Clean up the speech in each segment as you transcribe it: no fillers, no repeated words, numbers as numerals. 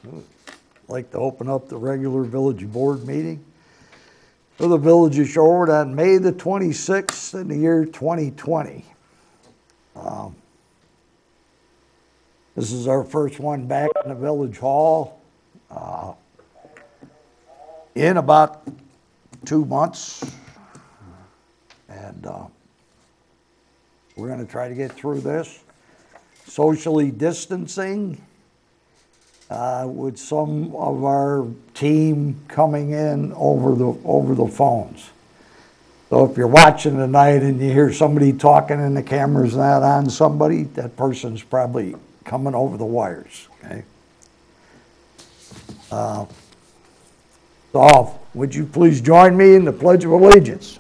I'd like to open up the regular village board meeting for the village of Shorewood on May the 26th in the year 2020. This is our first one back in the village hall in about 2 months. And we're going to try to get through this. Socially distancing with some of our team coming in over the phones. So if you're watching tonight and you hear somebody talking and the camera's not on somebody, that person's probably coming over the wires, okay? So, would you please join me in the Pledge of Allegiance?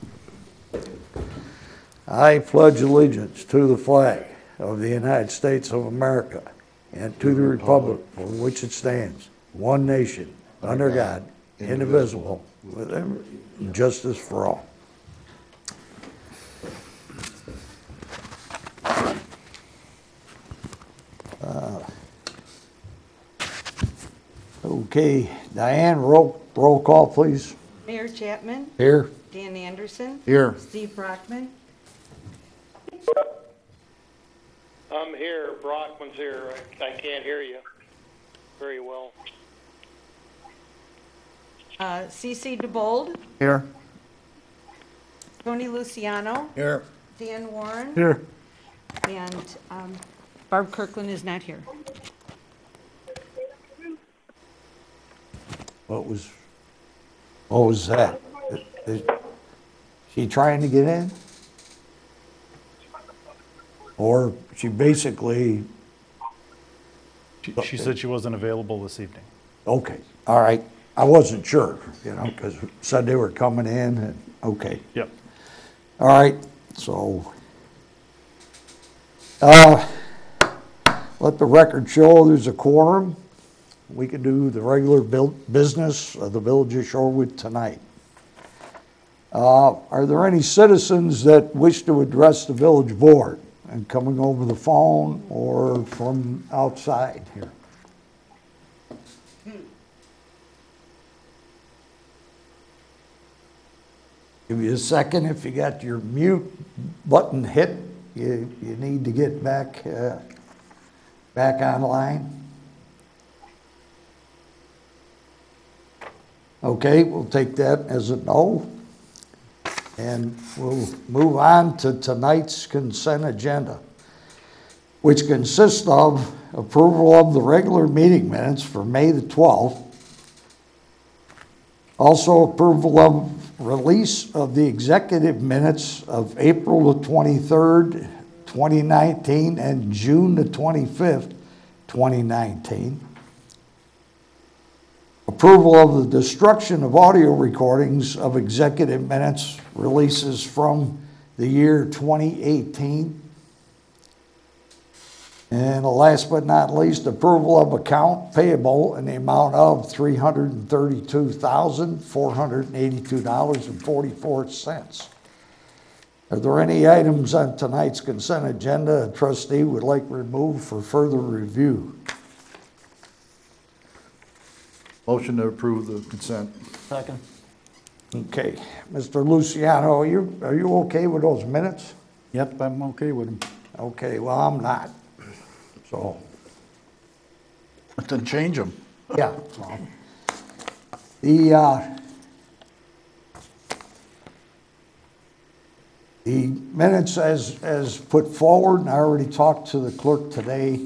I pledge allegiance to the flag of the United States of America and to the republic for which it stands, one nation, under God, indivisible, with justice for all. Okay, Diane, roll call, please. Mayor Chapman. Here. Dan Anderson. Here. Steve Brockman. I'm here. Brockman's here. I can't hear you very well. C.C. DeBold. Here. Tony Luciano. Here. Dan Warren. Here. And Barb Kirkland is not here. What was that? Is she trying to get in? Or she basically... She said she wasn't available this evening. Okay, all right. I wasn't sure, because said they were coming in and, okay. Yep. All right, so, let the record show there's a quorum. We can do the regular business of the village of Shorewood tonight. Are there any citizens that wish to address the village board and coming over the phone or from outside here? Give you a second. If you got your mute button hit, you need to get back online. Okay, we'll take that as a no. And we'll move on to tonight's consent agenda, which consists of approval of the regular meeting minutes for May the 12th. Also approval of release of the executive minutes of April the 23rd, 2019 and June the 25th, 2019. Approval of the destruction of audio recordings of executive minutes releases from the year 2018. And last but not least, approval of account payable in the amount of $332,482.44. Are there any items on tonight's consent agenda a trustee would like removed for further review? Motion to approve the consent. Second. Okay, Mr. Luciano, are you okay with those minutes? Yep, I'm okay with them. Okay, well, I'm not, so, But then change them. yeah. So. The minutes as put forward, and I already talked to the clerk today,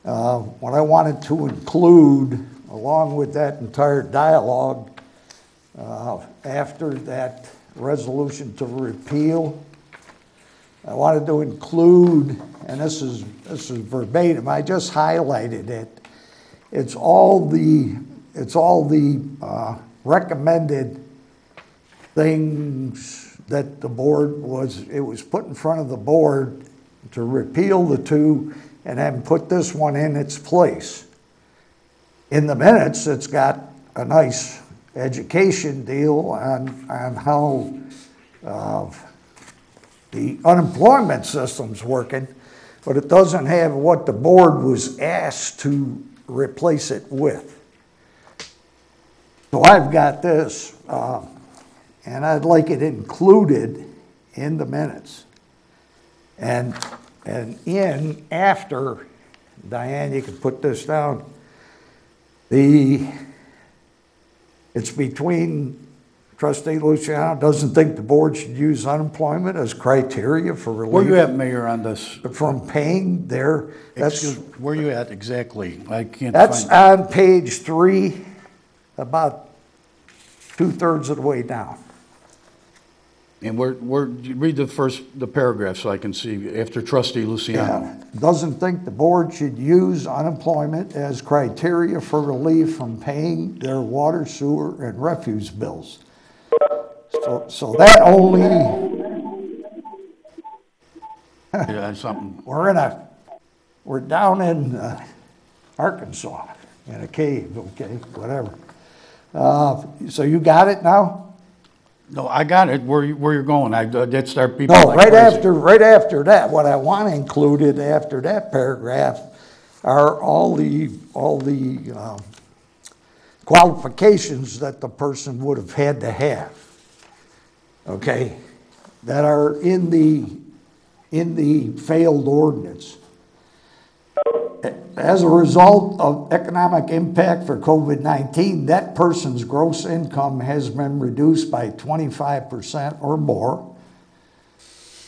what I wanted to include, along with that entire dialogue, after that resolution to repeal, I wanted to include, and this is verbatim, I just highlighted it. It's all the recommended things that the board was put in front of the board to repeal the two and then put this one in its place. In the minutes, it's got a nice education deal on how the unemployment system's working, but it doesn't have what the board was asked to replace it with. So I've got this, and I'd like it included in the minutes. And after, Diane, you can put this down, it's between Trustee Luciano doesn't think the board should use unemployment as criteria for relief. Where you at, Mayor, on this? From paying their, Where you at exactly? I can't that's find. on page 3, about 2/3 of the way down. And read the paragraph so I can see, after Trustee Luciano. Yeah. Doesn't think the board should use unemployment as criteria for relief from paying their water, sewer, and refuse bills. So that only, Yeah, something. we're down in Arkansas in a cave, okay, whatever. So you got it now? No, I got it. Where you're going? That's our people. No, like right after that, what I want included after that paragraph are all the qualifications that the person would have had to have. Okay, that are in the failed ordinance. As a result of economic impact for COVID-19, that person's gross income has been reduced by 25% or more.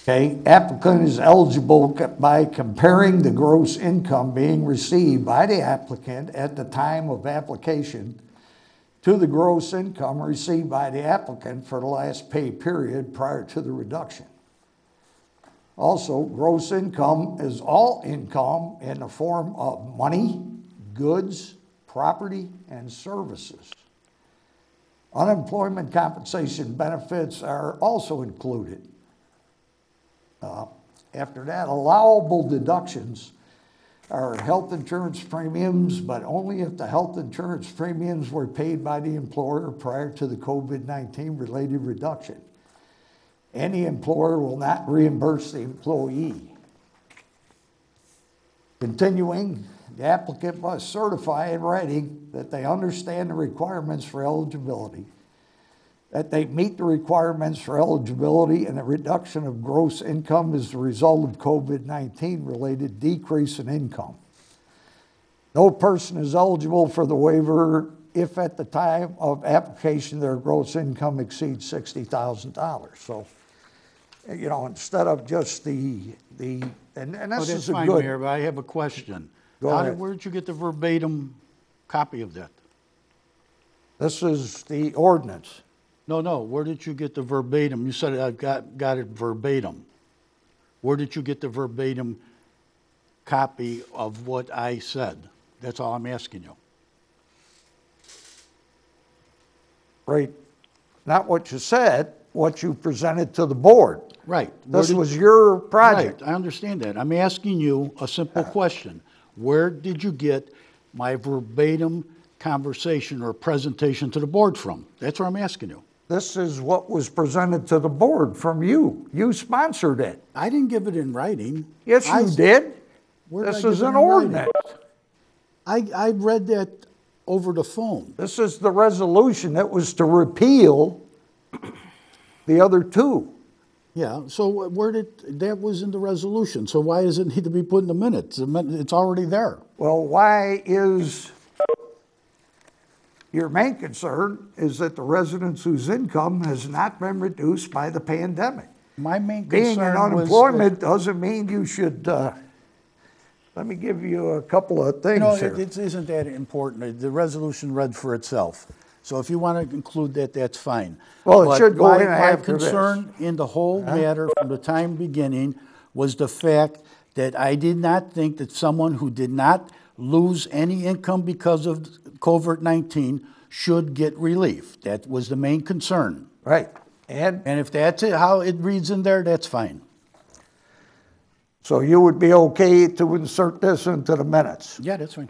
Okay, applicant is eligible by comparing the gross income being received by the applicant at the time of application to the gross income received by the applicant for the last pay period prior to the reduction. Also, gross income is all income in the form of money, goods, property, and services. Unemployment compensation benefits are also included. After that, allowable deductions are health insurance premiums, but only if the health insurance premiums were paid by the employer prior to the COVID-19 related reduction. Any employer will not reimburse the employee. Continuing, the applicant must certify in writing that they understand the requirements for eligibility, that they meet the requirements for eligibility, and the reduction of gross income is the result of COVID-19 related decrease in income. No person is eligible for the waiver if at the time of application their gross income exceeds $60,000. So, you know, instead of just and this that's is a fine, good. Mayor, but I have a question. Go ahead. Where did you get the verbatim copy of that? This is the ordinance. No, where did you get the verbatim? You said I've got it verbatim. Where did you get the verbatim copy of what I said? That's all I'm asking you. Right, not what you said, what you presented to the board. Right. This was your project. Right, I understand that. I'm asking you a simple question. Where did you get my verbatim conversation or presentation to the board from? That's what I'm asking you. This is what was presented to the board from you. You sponsored it. I didn't give it in writing. Yes, you did. Where did I This give is it an in writing? ordinance. I read that over the phone. This is the resolution that was to repeal the other two. Yeah, so that was in the resolution, so why does it need to be put in the minutes? It's already there. Well, why is your main concern is that the residents whose income has not been reduced by the pandemic? My main Being concern in unemployment doesn't mean you should, let me give you a couple of things here. it isn't that important. The resolution read for itself. So if you want to include that, that's fine. Well, it But should go in my after this. concern in the whole matter from the time beginning was the fact that I did not think that someone who did not lose any income because of COVID-19 should get relief. That was the main concern. Right, and And if that's how it reads in there, that's fine. so you would be okay to insert this into the minutes? Yeah, that's fine.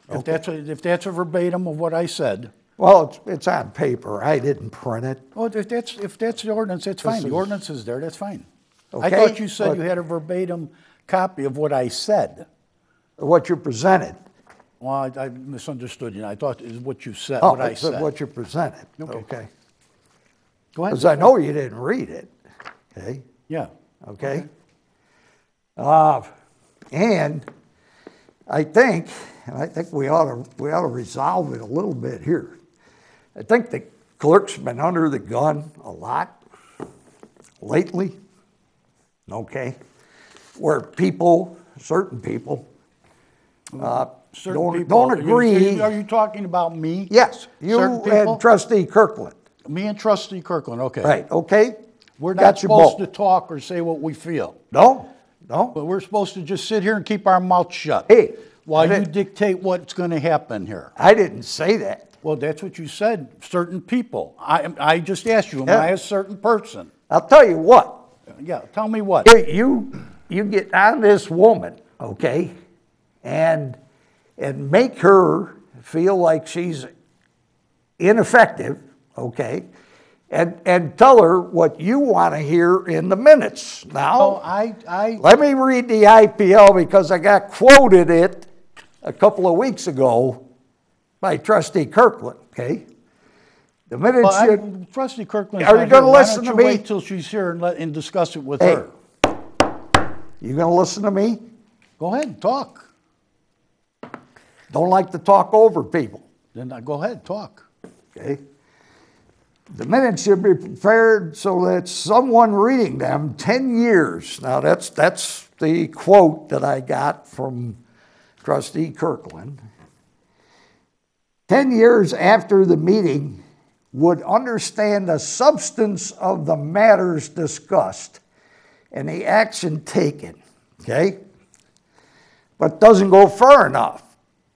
Okay. If that's a verbatim of what I said. Well, it's on paper. I didn't print it. Oh, if that's the ordinance, that's fine. The ordinance is there, that's fine. I Okay, thought you said but- you had a verbatim copy of what I said. What you presented. Well, I misunderstood you. I thought is what you said, Oh, what I it's said. what you presented. Okay. Okay. Go ahead. Because I know you didn't read it, okay? Yeah. Okay? And I think we ought to resolve it a little bit here. I think the clerk's been under the gun a lot lately, okay? Where people, certain people, Certain people. don't agree. Are you talking about me? Yes, you Certain people? and Trustee Kirkland, Me and Trustee Kirkland, okay. right, okay? We're Got not you supposed both. to talk or say what we feel, No, but we're supposed to just sit here and keep our mouth shut. Hey, while I you didn't- dictate what's going to happen here. I didn't say that. Well, that's what you said, certain people. I just asked you, am Yeah. I a certain person? I'll tell you what, Yeah, tell me what. Hey, you get on this woman, okay, and make her feel like she's ineffective, okay, and tell her what you want to hear in the minutes. Now, Oh, let me read the IPL because I got quoted it a couple of weeks ago by Trustee Kirkland, okay? The minutes should... Trustee Kirkland. Are you gonna listen to me? Wait till she's here and discuss it with Hey. her. You gonna listen to me? Go ahead, talk. Don't like to talk over people, Then go ahead, talk. okay? The minutes should be prepared so that someone reading them 10 years, now that's the quote that I got from Trustee Kirkland, 10 years after the meeting would understand the substance of the matters discussed and the action taken, okay? But doesn't go far enough.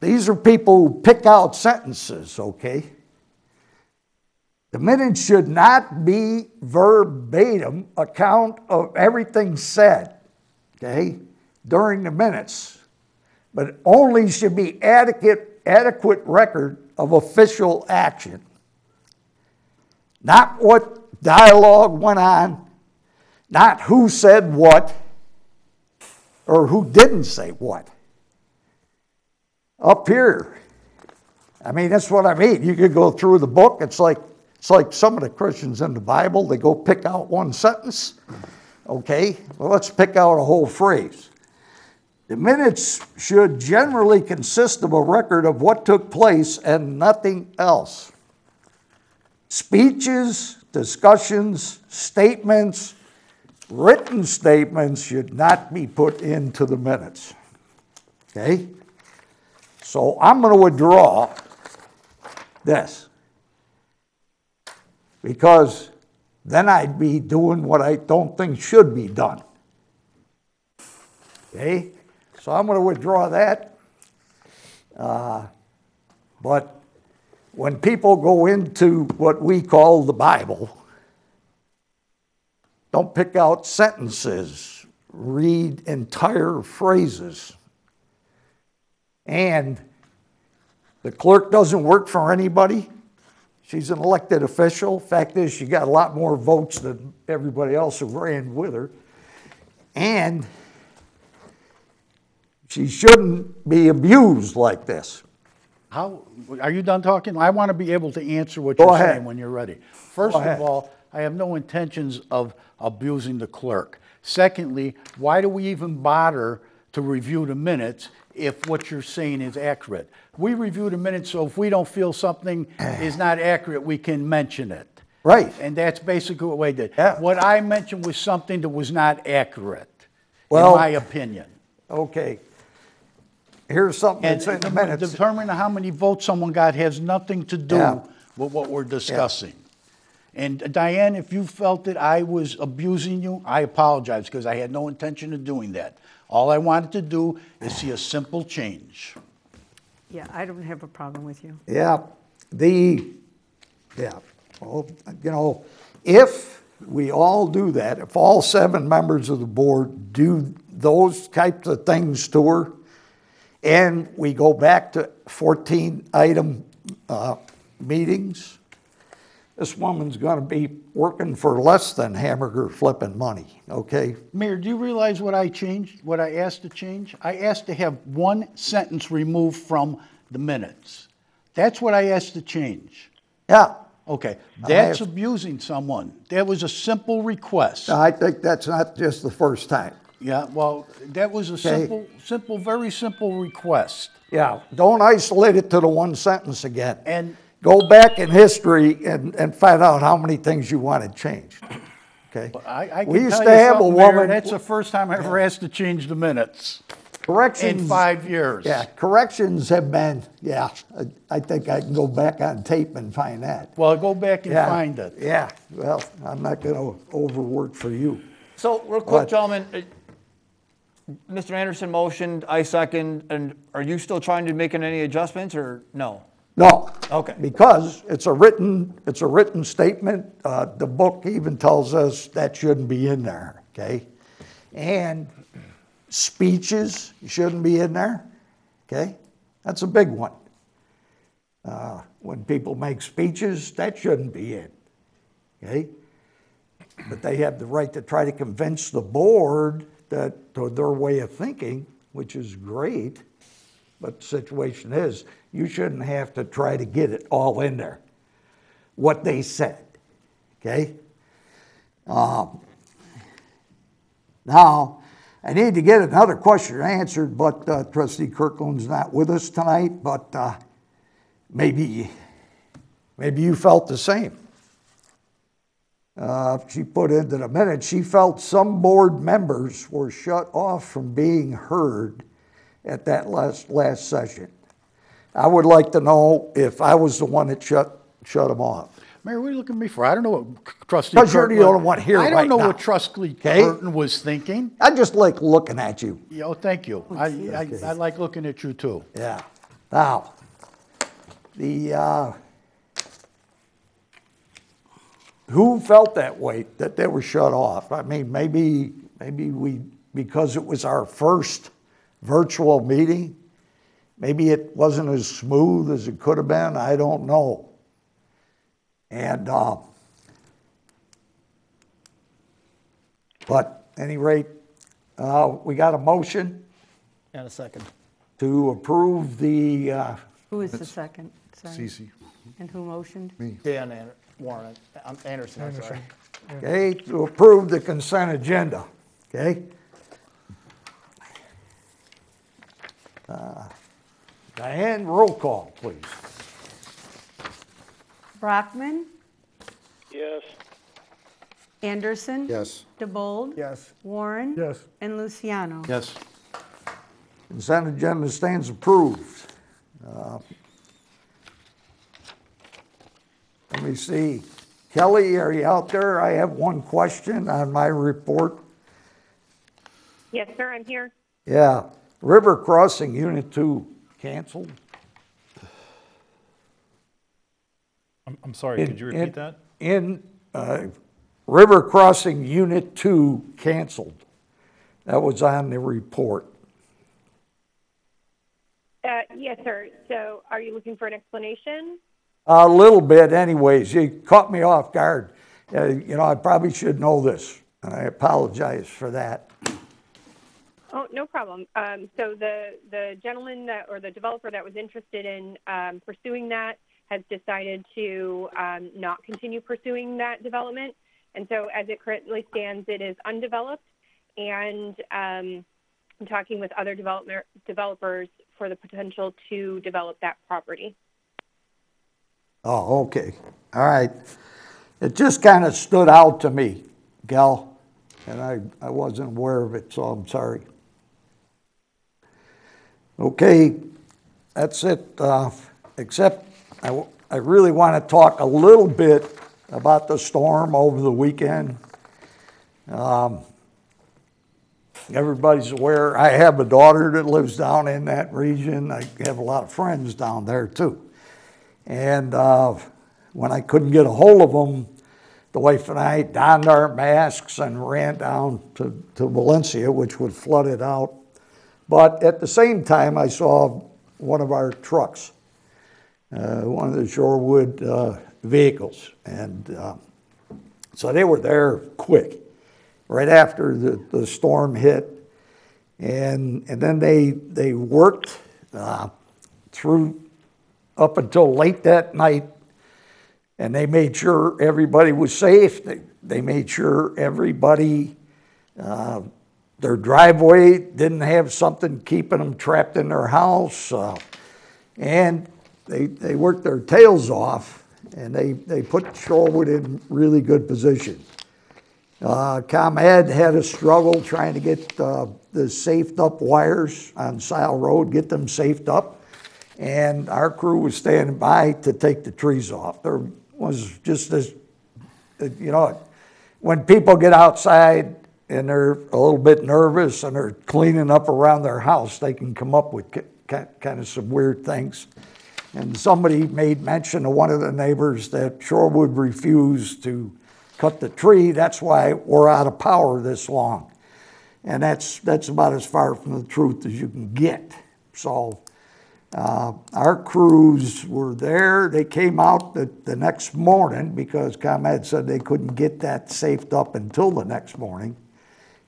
These are people who pick out sentences, okay? The minutes should not be verbatim account of everything said, okay, during the minutes, but only should be adequate record of official action. Not what dialogue went on, not who said what, or who didn't say what. Up here, I mean, that's what I mean. You could go through the book. It's like some of the Christians in the Bible, they go pick out one sentence. Okay, well, let's pick out a whole phrase. The minutes should generally consist of a record of what took place and nothing else. Speeches, discussions, statements, written statements should not be put into the minutes. Okay? So I'm going to withdraw this because then I'd be doing what I don't think should be done. Okay? So I'm going to withdraw that. But when people go into what we call the Bible, don't pick out sentences, read entire phrases. And the clerk doesn't work for anybody. She's an elected official. Fact is, she got a lot more votes than everybody else who ran with her. And she shouldn't be abused like this. How, are you done talking? I want to be able to answer what Go you're ahead. saying when you're ready. First Go of ahead. all, I have no intentions of abusing the clerk. Secondly, why do we even bother to review the minutes if what you're saying is accurate? We review the minutes, so if we don't feel something is not accurate, we can mention it. Right. And that's basically what we did. Yeah. What I mentioned was something that was not accurate, Well- in my opinion. Okay. Here's something And that's in the minutes. determining how many votes someone got has nothing to do Yeah. with what we're discussing. And Diane, if you felt that I was abusing you, I apologize because I had no intention of doing that. All I wanted to do is see a simple change. Yeah, I don't have a problem with you. Yeah, well, you know, if we all do that, if all 7 members of the board do those types of things to her, and we go back to 14-item meetings, this woman's going to be working for less than hamburger flipping money, okay? Mayor, do you realize what I changed, what I asked to change? I asked to have one sentence removed from the minutes. That's what I asked to change. Yeah, Okay, that's asked- abusing someone. That was a simple request. I think that's not just the first time. Yeah, well, that was a simple, very simple request. Yeah, don't isolate it to the one sentence again. And Go back in history and find out how many things you wanted changed, okay? I We can used tell to you have a something, Mayor, woman. that's the first time I ever asked to change the minutes Corrections. in 5 years. Yeah, corrections have been, yeah, I think I can go back on tape and find that. Well, go back and Yeah, find it. Yeah, well, I'm not gonna overwork for you. So, real quick, What? gentlemen, Mr. Anderson motioned, I second, and are you still trying to make any adjustments, or no? No. Okay. Because it's a written statement. The book even tells us that shouldn't be in there, okay? And speeches shouldn't be in there, okay? That's a big one. When people make speeches, that shouldn't be in, okay? But they have the right to try to convince the board that to their way of thinking, which is great. But the situation is, you shouldn't have to try to get it all in there, what they said, okay? Now, I need to get another question answered, but Trustee Kirkland's not with us tonight, but maybe you felt the same. She put into the minute, she felt some board members were shut off from being heard at that last session. I would like to know if I was the one that shut them off. Mayor, what are you looking at me for? I don't know what Trustee Because you're the Kirkland- only one here I right don't know now. what Trustee Okay? Curtin was thinking. I just like looking at you. Yeah, oh, thank you. I like looking at you too. Yeah. Now, who felt that way, that they were shut off? I mean, maybe we, because it was our first virtual meeting, maybe it wasn't as smooth as it could have been. I don't know. And, but at any rate, we got a motion And a second. to approve the, Who is the second? Sorry. Cece. And who motioned? Dan Warren, Anderson, I'm sorry. okay, to approve the consent agenda, okay? Diane, roll call, please. Brockman, Yes. Anderson. Yes. DeBold. Yes. Warren. Yes. And Luciano. Yes. Consent agenda stands approved. Let me see. Kelly, are you out there? I have one question on my report. Yes, sir, I'm here. Yeah, River Crossing Unit 2 canceled. I'm sorry, could you repeat that? River Crossing Unit 2 canceled. That was on the report. Yes, sir. So are you looking for an explanation? A little bit anyways. You caught me off guard. I probably should know this, and I apologize for that. Oh, no problem. So the gentleman or the developer that was interested in pursuing that has decided to not continue pursuing that development. And so as it currently stands, it is undeveloped. And I'm talking with other developers for the potential to develop that property. Oh, okay. All right. It just kind of stood out to me, Gal, and I wasn't aware of it, so I'm sorry. Okay, that's it. Except I really want to talk a little bit about the storm over the weekend. Everybody's aware, I have a daughter that lives down in that region. I have a lot of friends down there too. And when I couldn't get a hold of them, the wife and I donned our masks and ran down to Valencia, which would flood it out. But at the same time, I saw one of our trucks, one of the Shorewood vehicles. And so they were there quick, right after the storm hit. And then they worked through up until late that night, and they made sure everybody was safe. They made sure everybody, their driveway didn't have something keeping them trapped in their house. And they worked their tails off, and they put Shorewood in really good position. ComEd had a struggle trying to get the safed up wires on Sile Road, get them safed up. And our crew was standing by to take the trees off. There was just this, when people get outside and they're a little bit nervous and they're cleaning up around their house, they can come up with kind of some weird things. And somebody made mention to one of the neighbors that Shorewood refused to cut the tree. That's why we're out of power this long. And that's about as far from the truth as you can get. So our crews were there. They came out the next morning because ComEd said they couldn't get that safed up until the next morning.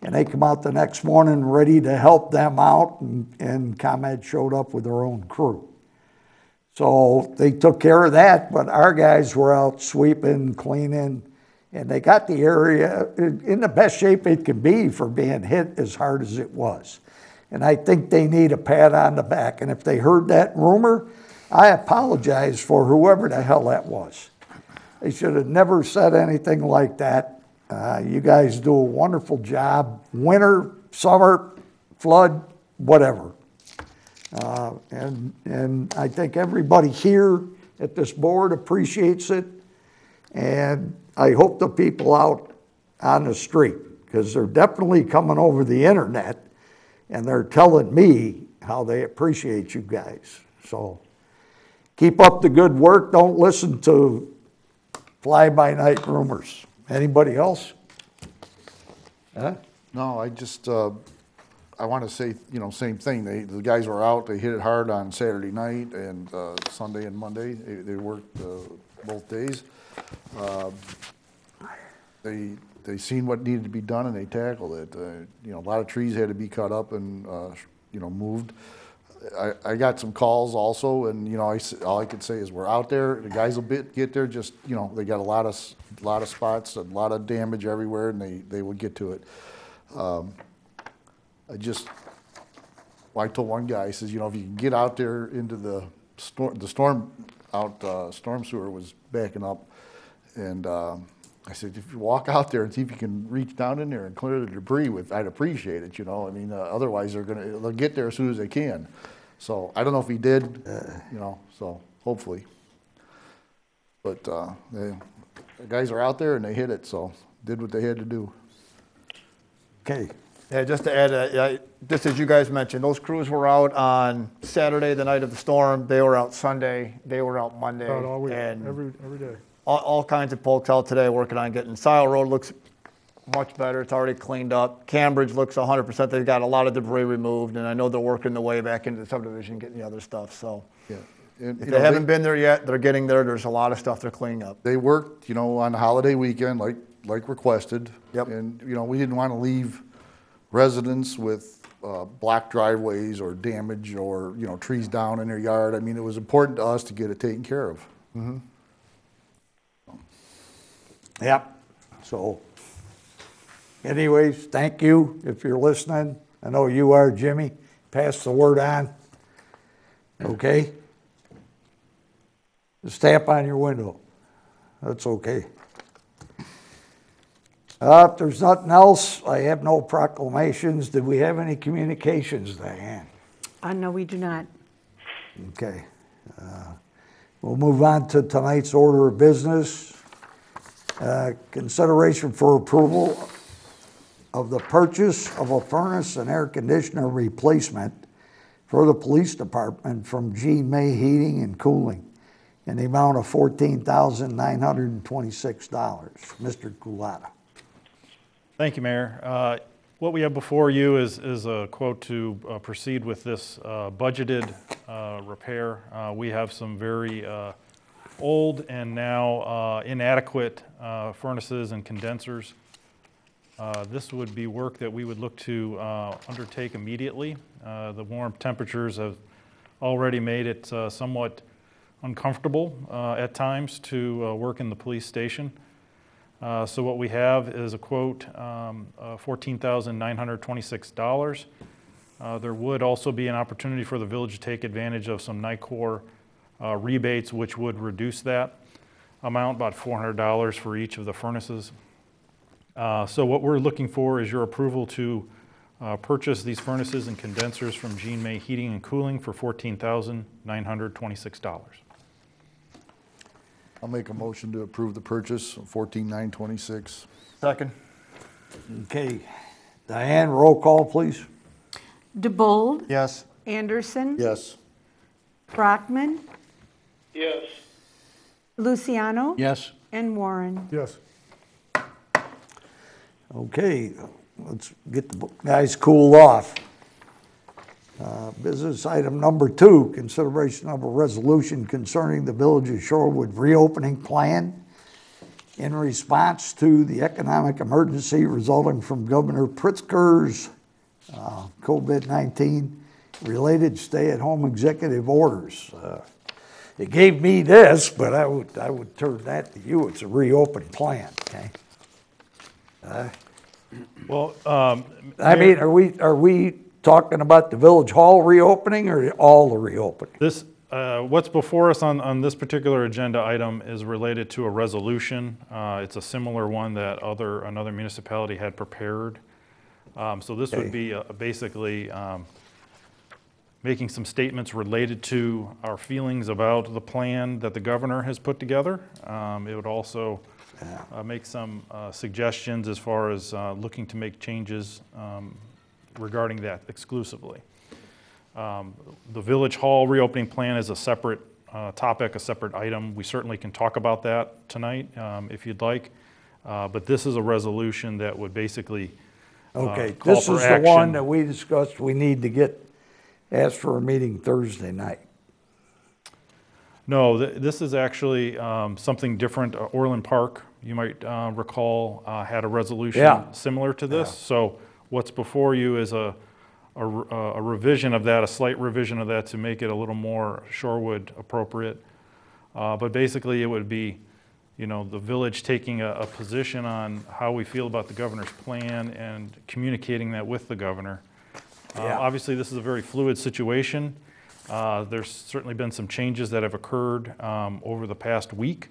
And they come out the next morning ready to help them out, and ComEd showed up with their own crew. So they took care of that, but our guys were out sweeping, cleaning, and they got the area in the best shape it could be for being hit as hard as it was. And I think they need a pat on the back. And if they heard that rumor, I apologize for whoever the hell that was. They should have never said anything like that. You guys do a wonderful job, winter, summer, flood, whatever. And I think everybody here at this board appreciates it. And I hope the people out on the street, because they're definitely coming over the internet and they're telling me how they appreciate you guys. So keep up the good work. Don't listen to fly-by-night rumors. Anybody else? Huh? No, I just, I want to say, same thing. The guys were out. They hit it hard on Saturday night and Sunday and Monday. They worked both days. They seen what needed to be done and they tackled it. A lot of trees had to be cut up and moved. I got some calls also, and all I could say is we're out there. The guys will get there. Just they got a lot of spots, a lot of damage everywhere, and they will get to it. I told one guy, I says, if you can get out there into the storm sewer was backing up, and I said, if you walk out there and see if you can reach down in there and clear the debris I'd appreciate it, otherwise they'll get there as soon as they can. So I don't know if he did, so hopefully. But the guys are out there and they hit it, so did what they had to do. Okay. Yeah, just to add, just as you guys mentioned, those crews were out on Saturday, the night of the storm. They were out Sunday. They were out Monday. Out all week, and every day. all kinds of folks out today working on getting Sile Road looks much better. It's already cleaned up. Cambridge looks 100%. They've got a lot of debris removed, and I know they're working their way back into the subdivision, getting the other stuff. So Yeah. And, if they haven't been there yet, they're getting there. There's a lot of stuff they're cleaning up. They worked, on the holiday weekend like requested. Yep. And, we didn't want to leave residents with blocked driveways or damage or, trees down in their yard. I mean, it was important to us to get it taken care of. Mm-hmm. Yep. So anyways, thank you if you're listening. I know you are, Jimmy. Pass the word on. Okay? The stamp on your window. That's okay. If there's nothing else, I have no proclamations. Did we have any communications, Diane? No, we do not. Okay. We'll move on to tonight's order of business. Consideration for approval of the purchase of a furnace and air conditioner replacement for the police department from G. May Heating and Cooling in the amount of $14,926. Mr. Culotta. Thank you, Mayor. What we have before you is a quote to proceed with this budgeted repair. We have some very old and now inadequate furnaces and condensers. This would be work that we would look to undertake immediately. The warm temperatures have already made it somewhat uncomfortable at times to work in the police station. So what we have is a quote, $14,926. There would also be an opportunity for the village to take advantage of some NICOR rebates, which would reduce that amount, about $400 for each of the furnaces. So what we're looking for is your approval to purchase these furnaces and condensers from Gene May Heating and Cooling for $14,926. I'll make a motion to approve the purchase of 14,926. Second. Okay. Diane, roll call, please. DeBold, Yes. Anderson, Yes. Brockman, Yes. Luciano, Yes. and Warren. Yes. Okay, let's get the guys cooled off. Business item number 2, consideration of a resolution concerning the Village of Shorewood reopening plan in response to the economic emergency resulting from Governor Pritzker's COVID-19 related stay-at-home executive orders. It gave me this, but I would turn that to you. It's a reopen plan, okay? Well, I mean, are we talking about the village hall reopening or all the reopening? this, what's before us on this particular agenda item is related to a resolution. It's a similar one that another municipality had prepared. So this would be basically making some statements related to our feelings about the plan that the governor has put together. It would also make some suggestions as far as looking to make changes regarding that exclusively. The Village Hall reopening plan is a separate topic, a separate item. We certainly can talk about that tonight if you'd like. But this is a resolution that would basically Okay, call this for is the one action. that we discussed, we need to ask for a meeting Thursday night. No, this is actually something different. Orland Park, you might recall, had a resolution similar to this. So what's before you is a revision of that, a slight revision of that to make it a little more Shorewood appropriate. But basically it would be, the village taking a position on how we feel about the governor's plan and communicating that with the governor. Obviously, this is a very fluid situation. There's certainly been some changes that have occurred over the past week,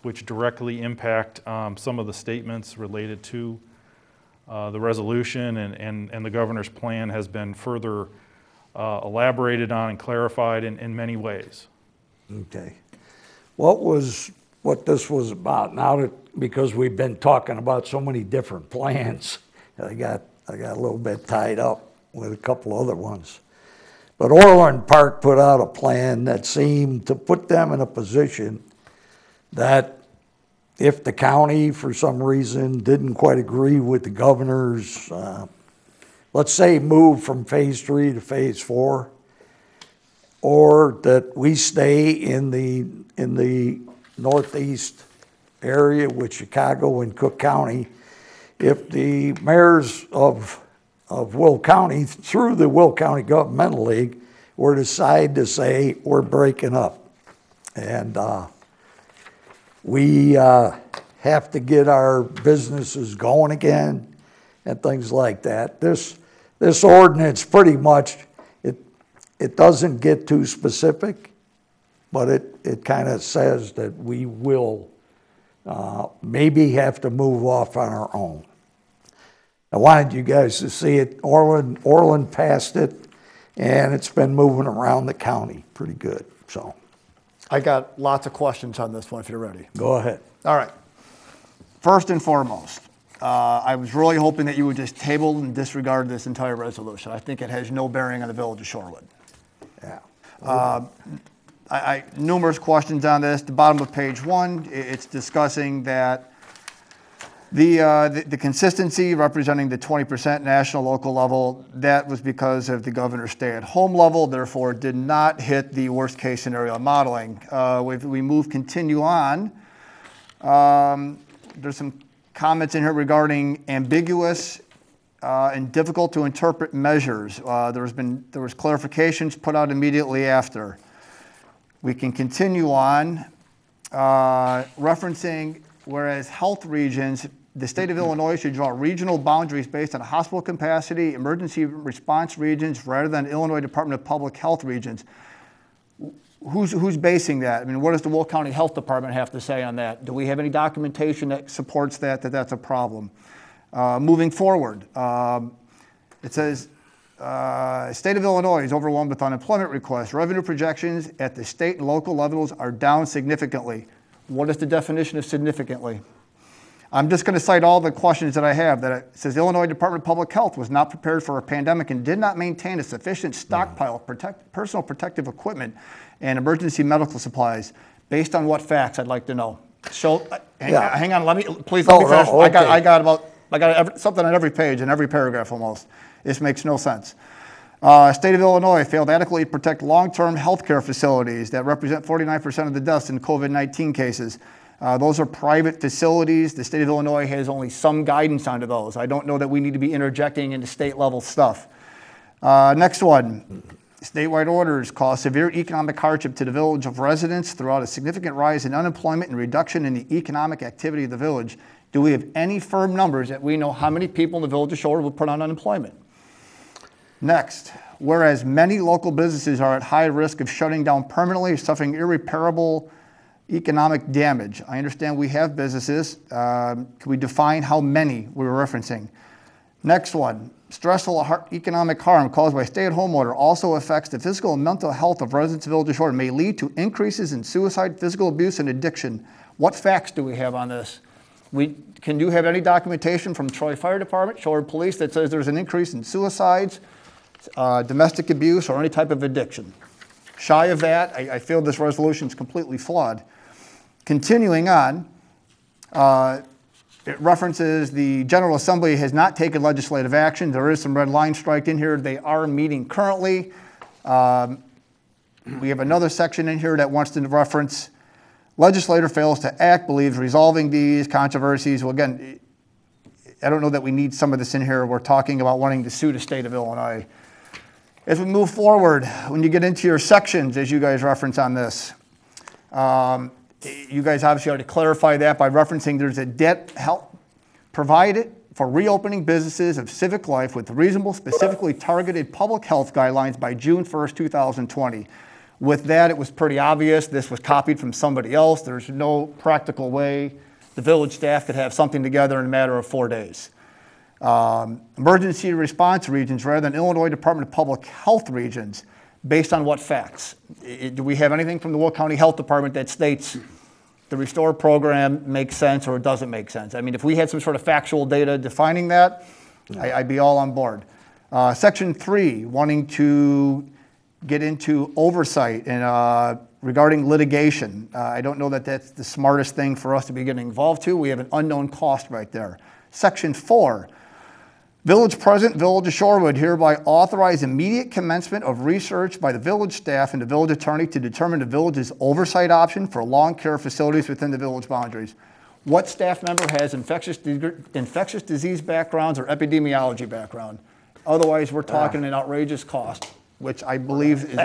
which directly impact some of the statements related to the resolution, and the governor's plan has been further elaborated on and clarified in many ways. Okay. What this was about, now that, because we've been talking about so many different plans, I got a little bit tied up with a couple other ones. But Orland Park put out a plan that seemed to put them in a position that if the county, for some reason, didn't quite agree with the governor's, let's say, move from phase 3 to phase 4, or that we stay in the northeast area with Chicago and Cook County, if the mayors of Will County, through the Will County Governmental League, were to decide to say, we're breaking up. And we have to get our businesses going again and things like that. This ordinance pretty much, it doesn't get too specific, but it kind of says that we will maybe have to move off on our own. I wanted you guys to see it. Orland passed it, and it's been moving around the county pretty good. So, I got lots of questions on this one if you're ready. go ahead. All right. First and foremost, I was really hoping that you would just table and disregard this entire resolution. I think it has no bearing on the village of Shorewood. Yeah. Numerous questions on this. The bottom of page 1, it's discussing that the consistency representing the 20% national local level, that was because of the governor's stay-at-home level, therefore did not hit the worst-case scenario modeling. If we continue on, there's some comments in here regarding ambiguous and difficult to interpret measures. There was clarifications put out immediately after. We can continue on, referencing, whereas health regions, the state of Illinois should draw regional boundaries based on hospital capacity, emergency response regions, rather than Illinois Department of Public Health regions. Who's basing that? I mean, what does the Will County Health Department have to say on that? Do we have any documentation that supports that's a problem? Moving forward, it says, state of Illinois is overwhelmed with unemployment requests. Revenue projections at the state and local levels are down significantly. What is the definition of significantly? I'm just going to cite all the questions that I have. That it says Illinois Department of Public Health was not prepared for a pandemic and did not maintain a sufficient stockpile of personal protective equipment and emergency medical supplies. Based on what facts? I'd like to know. So, hang on. Let me finish. Okay. I got something on every page and every paragraph almost. This makes no sense. State of Illinois failed to adequately protect long-term health care facilities that represent 49% of the deaths in COVID-19 cases. Those are private facilities. The state of Illinois has only some guidance onto those. I don't know that we need to be interjecting into state-level stuff. Next one. Statewide orders cause severe economic hardship to the village of residents throughout a significant rise in unemployment and reduction in the economic activity of the village. Do we have any firm numbers that we know how many people in the village of Shorewood will put on unemployment? Next, whereas many local businesses are at high risk of shutting down permanently, suffering irreparable economic damage. I understand we have businesses. Can we define how many we were referencing? Next one, stressful economic harm caused by stay-at-home order also affects the physical and mental health of residents of the village of Shorewood, may lead to increases in suicide, physical abuse, and addiction. What facts do we have on this? Can you have any documentation from Troy Fire Department, Shorewood Police that says there's an increase in suicides, domestic abuse, or any type of addiction? Shy of that, I feel this resolution is completely flawed. Continuing on, it references the General Assembly has not taken legislative action. There is some red line striked in here. They are meeting currently. We have another section in here that wants to reference legislator fails to act, believes resolving these controversies. Well, again, I don't know that we need some of this in here. We're talking about wanting to sue the state of Illinois. As we move forward, when you get into your sections, as you guys reference on this, you guys obviously ought to clarify that by referencing there's a debt help provided for reopening businesses of civic life with reasonable, specifically targeted public health guidelines by June 1st, 2020. With that, it was pretty obvious. This was copied from somebody else. There's no practical way the village staff could have something together in a matter of 4 days. Emergency response regions rather than Illinois Department of Public Health regions. Based on what facts? Do we have anything from the Will County Health Department that states the Restore program makes sense or it doesn't make sense? I mean, if we had some sort of factual data defining that, I'd be all on board. Section 3, wanting to get into oversight and regarding litigation. I don't know that that's the smartest thing for us to be getting involved to. We have an unknown cost right there. Section 4, Village President, Village of Shorewood hereby authorize immediate commencement of research by the village staff and the village attorney to determine the village's oversight option for long care facilities within the village boundaries. What staff member has infectious disease backgrounds or epidemiology background? Otherwise, we're talking an outrageous cost, which I believe is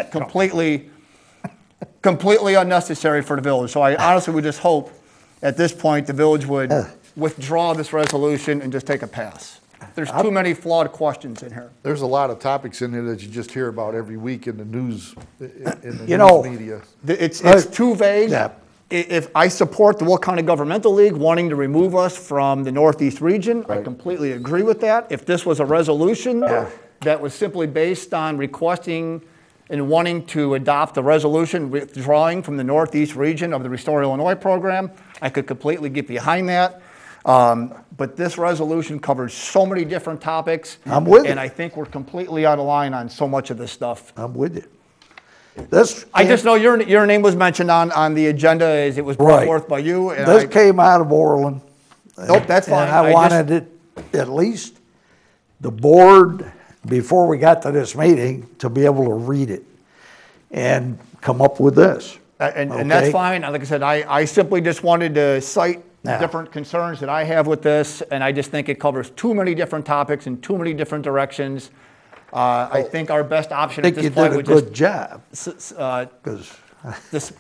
completely unnecessary for the village. So I honestly would just hope at this point the village would withdraw this resolution and just take a pass. There's too many flawed questions in here. There's a lot of topics in here that you just hear about every week in the news, in the news media. It's too vague. Yeah. If I support the Will County Governmental League wanting to remove us from the Northeast region, I completely agree with that. If this was a resolution that was simply based on requesting and wanting to adopt a resolution withdrawing from the Northeast region of the Restore Illinois program, I could completely get behind that. But this resolution covers so many different topics. I'm with you. And I think we're completely out of line on so much of this stuff. I'm with you. I just know your name was mentioned on the agenda as it was brought forth by you. And this came out of Orland. Nope, that's fine. And I wanted it, at least the board, before we got to this meeting, to be able to read it and come up with this. And that's fine. Like I said, I simply just wanted to cite different concerns that I have with this, and I just think it covers too many different topics in too many different directions. I think our best option at this point would just... I think you did a good job. just,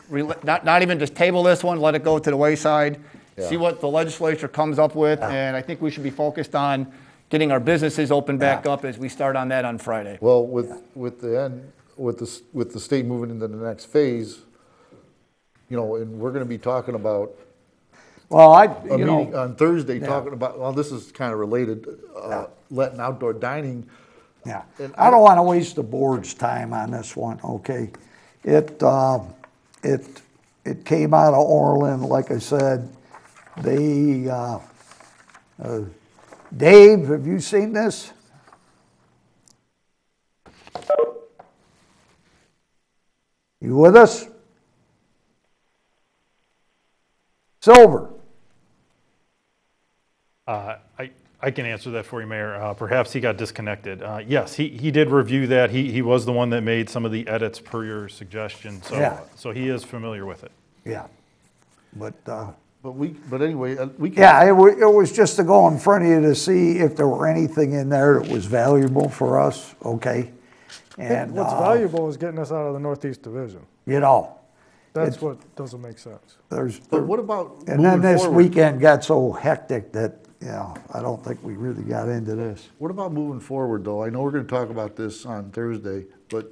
not even just table this one, let it go to the wayside, see what the legislature comes up with, and I think we should be focused on getting our businesses open back up as we start on that on Friday. Well, with the state moving into the next phase, you know, and we're gonna be talking about Well, a meeting on Thursday, talking about, well, this is kind of related, letting outdoor dining. yeah. I don't want to waste the board's time on this one, okay? It came out of Orland, like I said. They, Dave, have you seen this? You with us? Silver. I can answer that for you, Mayor. Perhaps he got disconnected. Yes, he did review that. He was the one that made some of the edits per your suggestion. So, Yeah. so he is familiar with it. Yeah. But, But anyway, we can. yeah, it was just to go in front of you to see if there were anything in there that was valuable for us, okay? And, What's valuable is getting us out of the Northeast Division. you know, That's what doesn't make sense. But what about and then moving this forward? weekend got so hectic that, you know, I don't think we really got into this. What about moving forward, though? I know we're gonna talk about this on Thursday, but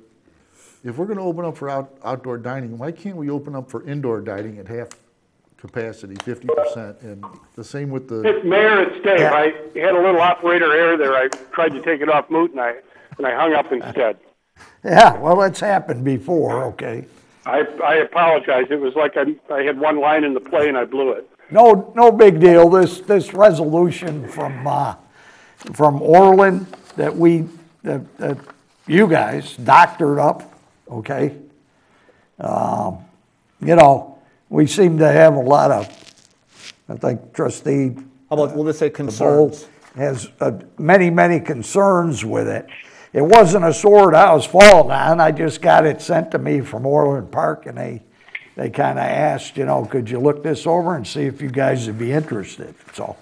if we're gonna open up for outdoor dining, why can't we open up for indoor dining at half capacity, 50%? And the same with the, Mayor, it's Dave. Yeah. I had a little operator error there. I tried to take it off mute and I hung up instead. Yeah, well, it's happened before, okay? I apologize. It was like I had one line in the play and I blew it. No big deal. This resolution from Orland that that you guys doctored up, okay? You know, we seem to have a lot of, I think Trustee How about, we'll just say Bolt concerns. has many concerns with it. It wasn't a sword I was falling on. I just got it sent to me from Orland Park, and they kind of asked, you know, could you look this over and see if you guys would be interested? So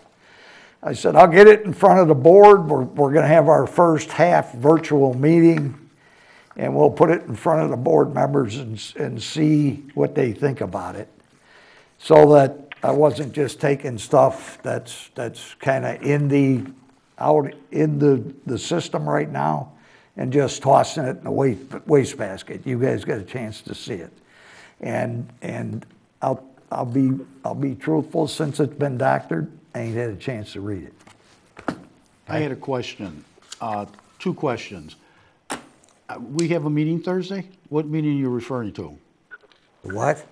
I said, I'll get it in front of the board. We're going to have our first half virtual meeting, and we'll put it in front of the board members and see what they think about it, so that I wasn't just taking stuff that's kind of out in the system right now and just tossing it in the wastebasket. You guys got a chance to see it, and I'll be truthful. Since it's been doctored, I ain't had a chance to read it. I had a question, 2 questions. We have a meeting Thursday? What meeting are you referring to? What?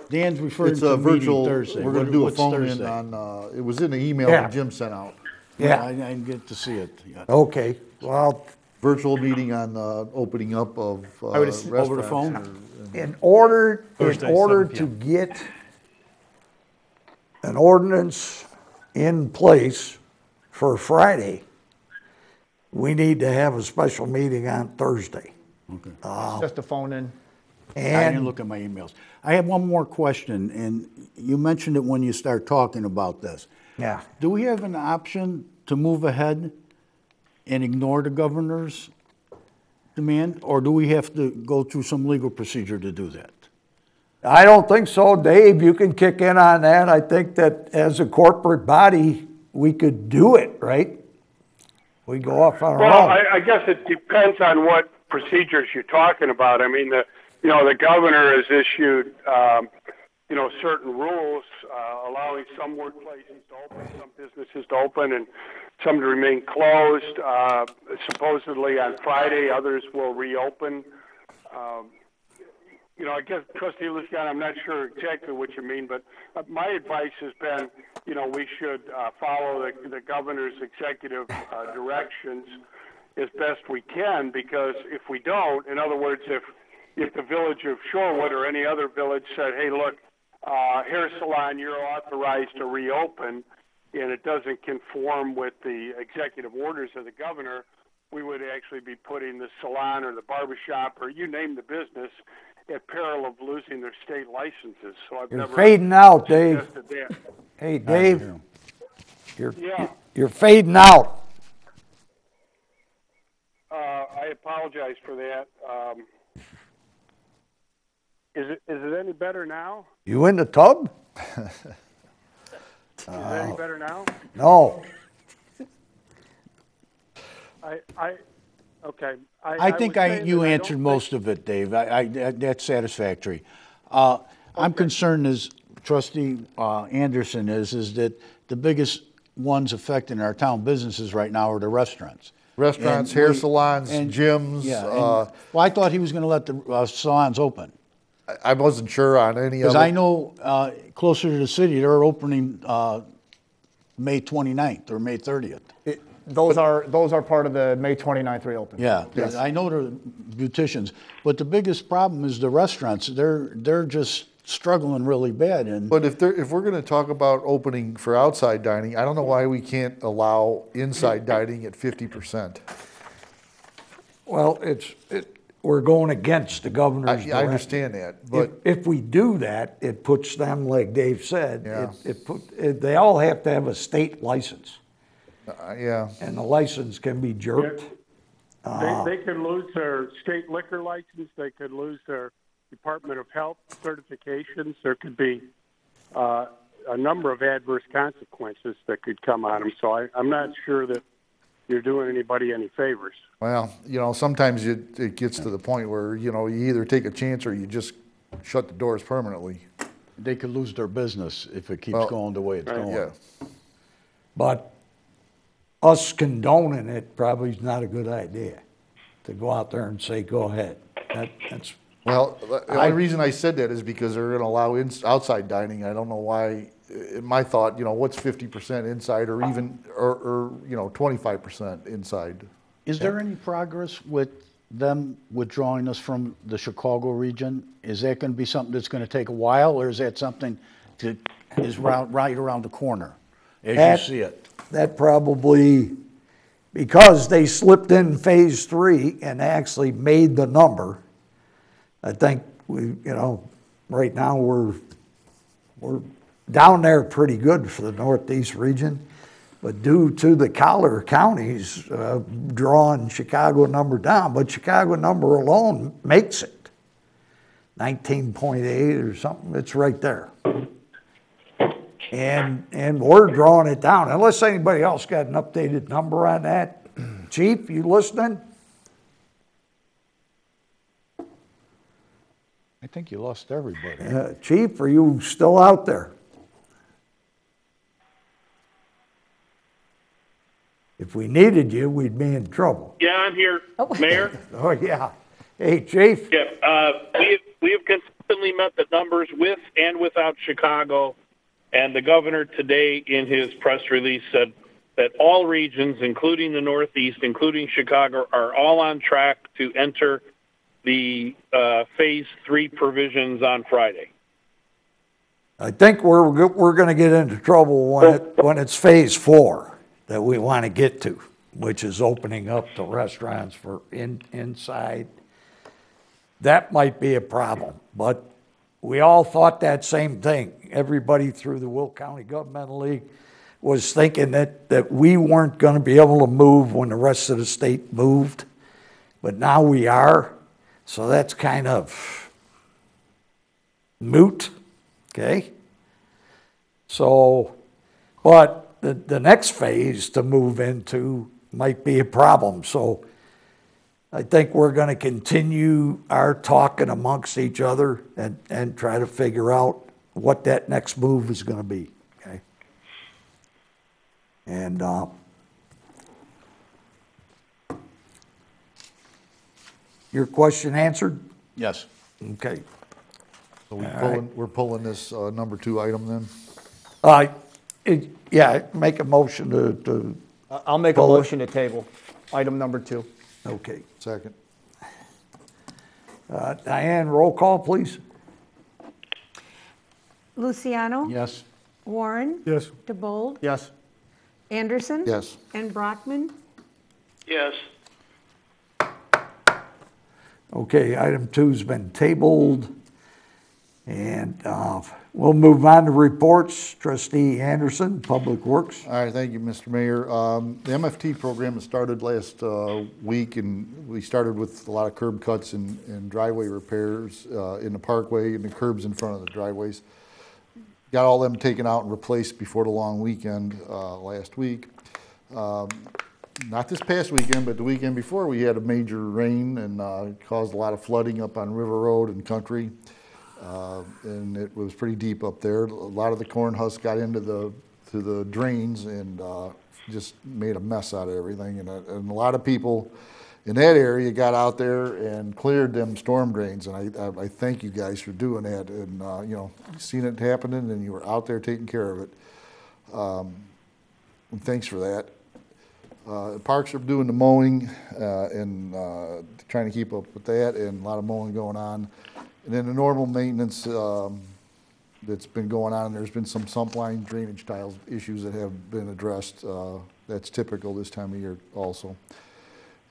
Dan's referring it's to a a meeting virtual, Thursday. we're gonna do a What's phone in Thursday? on, it was in the email Yeah. that Jim sent out. Yeah. I didn't get to see it yet. Okay. Well, Virtual meeting on, opening up of, would assume- Over the restaurants phone? in order Thursday, to 7 p.m. get an ordinance in place for Friday, we need to have a special meeting on Thursday. Just a phone in. I didn't And look at my emails. I have one more question, and you mentioned it when you start talking about this. yeah, Do we have an option to move ahead and ignore the governor's demand, or do we have to go through some legal procedure to do that? I don't think so. Dave, you can kick in on that. I think that as a corporate body, we could do it, right? We go off on our Well, own. I guess it depends on what procedures you're talking about. I mean, the governor has issued, certain rules allowing some workplaces to open, some businesses to open, and some to remain closed. Supposedly on Friday, others will reopen. I guess, Trustee Luciano, I'm not sure exactly what you mean, but my advice has been, we should follow the governor's executive directions as best we can, because if we don't, in other words, if the village of Shorewood or any other village said, hey, look, hair salon, you're authorized to reopen, and it doesn't conform with the executive orders of the governor, we would actually be putting the salon or the barbershop or you name the business at peril of losing their state licenses. So I've You're never fading out, Dave. suggested that. Hey, Dave, Yeah. you're fading out. I apologize for that. Is it any better now? You in the tub? Is it any better now? No. Okay. I think was saying you that I answered don't most of it, Dave. That's satisfactory. I'm concerned, as Trustee Anderson is that the biggest ones affecting our town businesses right now are the restaurants. Restaurants, And hair we- salons, and- gyms. Yeah, well, I thought he was gonna let the salons open. I wasn't sure on any of Because it. I know closer to the city, they're opening May 29th or May 30th. Those are part of the May 29th reopen. Yeah, Yes. I know they're beauticians, but the biggest problem is the restaurants. They're just struggling really bad. And But if we're going to talk about opening for outside dining, I don't know why we can't allow inside dining at 50%. Well, we're going against the governor's I directive. understand that, but If we do that, it puts them, like Dave said, Yeah. they all have to have a state license, yeah, and the license can be jerked. They could lose their state liquor license. They could lose their Department of Health certifications. There could be a number of adverse consequences that could come on them. So I'm not sure that you're doing anybody any favors. well, sometimes it gets to the point where, you either take a chance or you just shut the doors permanently. they could lose their business if it keeps Well, going the way it's going. Yeah. But us condoning it probably is not a good idea, to go out there and say, go ahead. That's Well, the only reason I said that is because they're going to allow outside dining. I don't know why. In my thought, what's 50% inside, or even, or 25% inside. Is there any progress with them withdrawing us from the Chicago region? Is that going to be something that's going to take a while, or is that something that is right around the corner, as you see it? That probably, because they slipped in phase 3 and actually made the number, I think right now we're down there pretty good for the Northeast region, but due to the collar counties drawing Chicago number down, but Chicago number alone makes it 19.8 or something. It's right there. And we're drawing it down, unless anybody else got an updated number on that. Chief, you listening? I think you lost everybody. Chief, are you still out there? If we needed you, we'd be in trouble. Yeah, I'm here, Mayor. Oh, yeah. Hey, Chief? Yeah, we have consistently met the numbers with and without Chicago, and the governor today in his press release said that all regions, including the Northeast, including Chicago, are all on track to enter the phase 3 provisions on Friday. I think we're going to get into trouble when it's phase 4 that we want to get to, which is opening up the restaurants for inside. That might be a problem, but we all thought that same thing. Everybody through the Will County Governmental League was thinking that we weren't going to be able to move when the rest of the state moved, but now we are. So that's kind of moot, okay? So, but the next phase to move into might be a problem. So I think we're going to continue our talking amongst each other and try to figure out what that next move is going to be, okay? And your question answered? Yes. Okay. So we're pulling this number 2 item then? Yeah, make a motion to I'll make a Pull it. motion to table item number 2. okay. Second. Diane, roll call, please. Luciano? Yes. Warren? Yes. DeBold? Yes. Anderson? Yes. And Brockman? Yes. Okay, item 2's been tabled. And we'll move on to reports. Trustee Anderson, Public Works. All right, thank you, Mr. Mayor. The MFT program has started last week, and we started with a lot of curb cuts and driveway repairs in the parkway and the curbs in front of the driveways. Got all them taken out and replaced before the long weekend last week. Not this past weekend, but the weekend before, we had a major rain and caused a lot of flooding up on River Road and Country. And it was pretty deep up there. A lot of the corn husks got into the drains and just made a mess out of everything. And a lot of people in that area got out there and cleared them storm drains. And I thank you guys for doing that. And you know, seen it happening, and you were out there taking care of it. And thanks for that. Parks are doing the mowing and trying to keep up with that, and a lot of mowing going on. And then the normal maintenance that's been going on, there's been some sump line drainage tiles issues that have been addressed. That's typical this time of year also.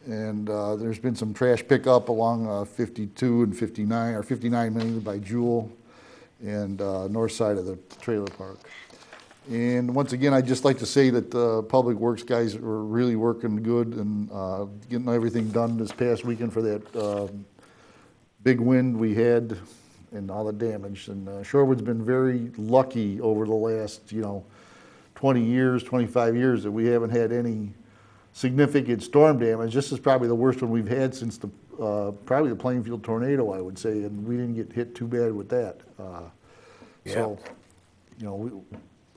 And there's been some trash pickup along 52 and 59, or 59 mainly by Jewel and north side of the trailer park. And once again, I'd just like to say that the Public Works guys were really working good and getting everything done this past weekend for that big wind we had and all the damage. And Shorewood's been very lucky over the last, 20 years, 25 years that we haven't had any significant storm damage. This is probably the worst one we've had since probably the Plainfield tornado, I would say, and we didn't get hit too bad with that. So,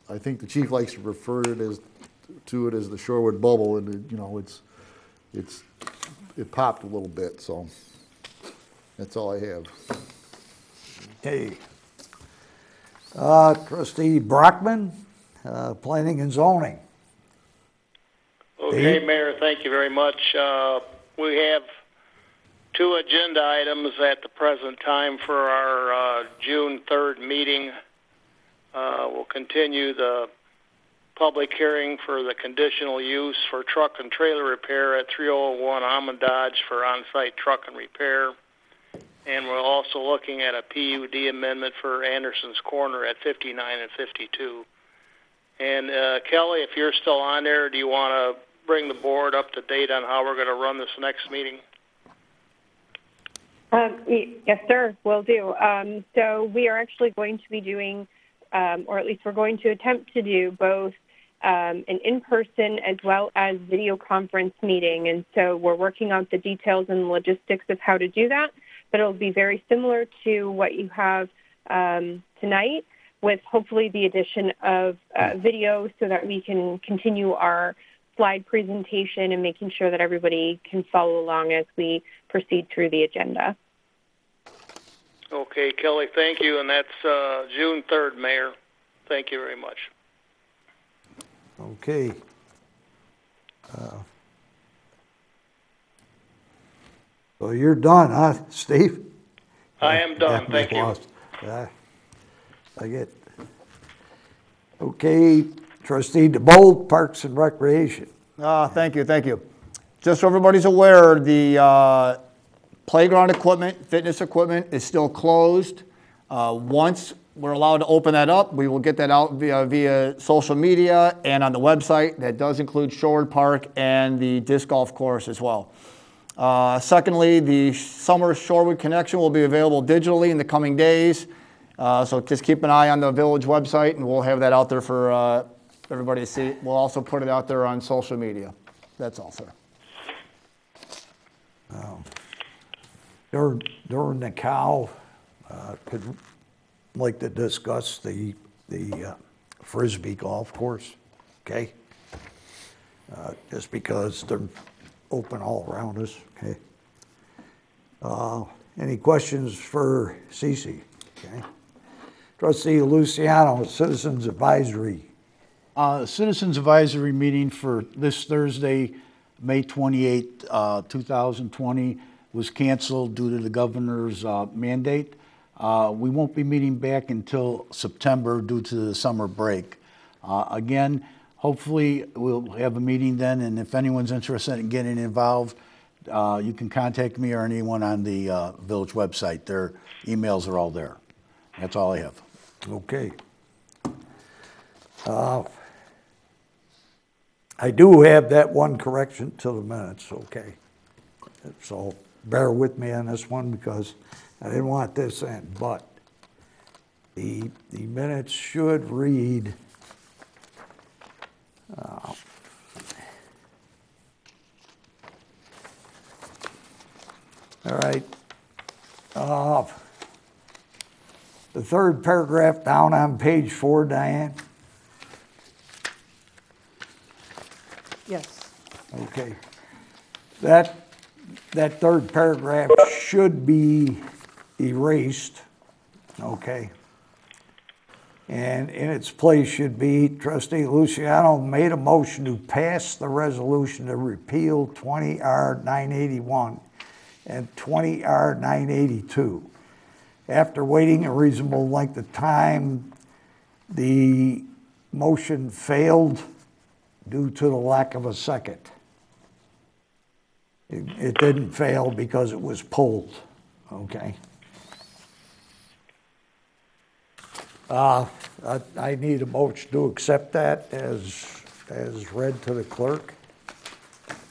I think the chief likes to refer to it as the Shorewood bubble, and it popped a little bit. So that's all I have. Okay. Trustee Brockman, Planning and Zoning. Okay, Dave? Mayor, thank you very much. We have 2 agenda items at the present time for our June 3rd meeting. We'll continue the public hearing for the conditional use for truck and trailer repair at 301 Almond Dodge for on-site truck and repair. And we're also looking at a PUD amendment for Anderson's Corner at 59 and 52. And Kelly, if you're still on there, do you want to bring the board up to date on how we're going to run this next meeting? Yes, sir, will do. So we are actually going to be doing, or at least we're going to attempt to do both an in-person as well as video conference meeting. And so we're working out the details and logistics of how to do that. But it'll be very similar to what you have tonight, with hopefully the addition of video so that we can continue our slide presentation and making sure that everybody can follow along as we proceed through the agenda. Okay, Kelly, thank you. And that's June 3rd, Mayor. Thank you very much. Okay. So you're done, huh, Steve? I am done. Thank you. I get. Okay, Trustee DeBold, Parks and Recreation. Thank you. Just so everybody's aware, the playground equipment, fitness equipment is still closed. Once we're allowed to open that up, we will get that out via social media and on the website. That does include Shorewood Park and the disc golf course as well. Secondly, the summer Shorewood connection will be available digitally in the coming days. So just keep an eye on the village website, and we'll have that out there for everybody to see. We'll also put it out there on social media. That's all, sir. During the cow, could like to discuss the Frisbee golf course, okay? Just because they're open all around us, okay? Any questions for Cece? Okay. Trustee Luciano, Citizens Advisory. Citizens Advisory meeting for this Thursday, May 28, 2020, was canceled due to the governor's mandate. We won't be meeting back until September due to the summer break. Again, hopefully we'll have a meeting then, and if anyone's interested in getting involved, you can contact me or anyone on the village website. Their emails are all there. That's all I have. Okay. I do have that one correction to the minutes, okay? So bear with me on this one because I didn't want this in, but the minutes should read, all right. The third paragraph down on page 4, Diane. Yes. Okay. That third paragraph should be erased, okay? And in its place should be, Trustee Luciano made a motion to pass the resolution to repeal 20R 981 and 20R 982. After waiting a reasonable length of time, the motion failed due to the lack of a second. It didn't fail because it was pulled, okay? I need a motion to accept that as read to the clerk.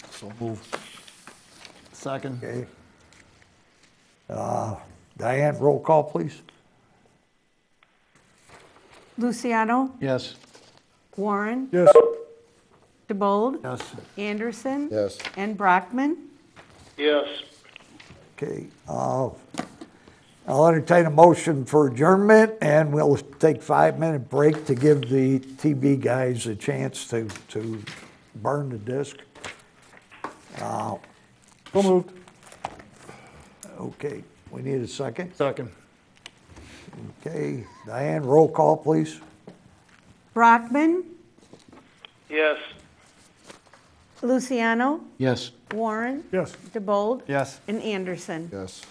So move. Second. Okay. Diane, roll call, please. Luciano, Yes. Warren, Yes. DeBold, Yes. Anderson. Yes. And Brockman. Yes. Okay. I'll entertain a motion for adjournment, and we'll take 5-minute break to give the TB guys a chance to burn the disc. So moved. Okay, we need a second. Second. Okay, Diane, roll call, please. Brockman, Yes. Luciano, Yes. Warren, Yes. DeBold, Yes. and Anderson. Yes.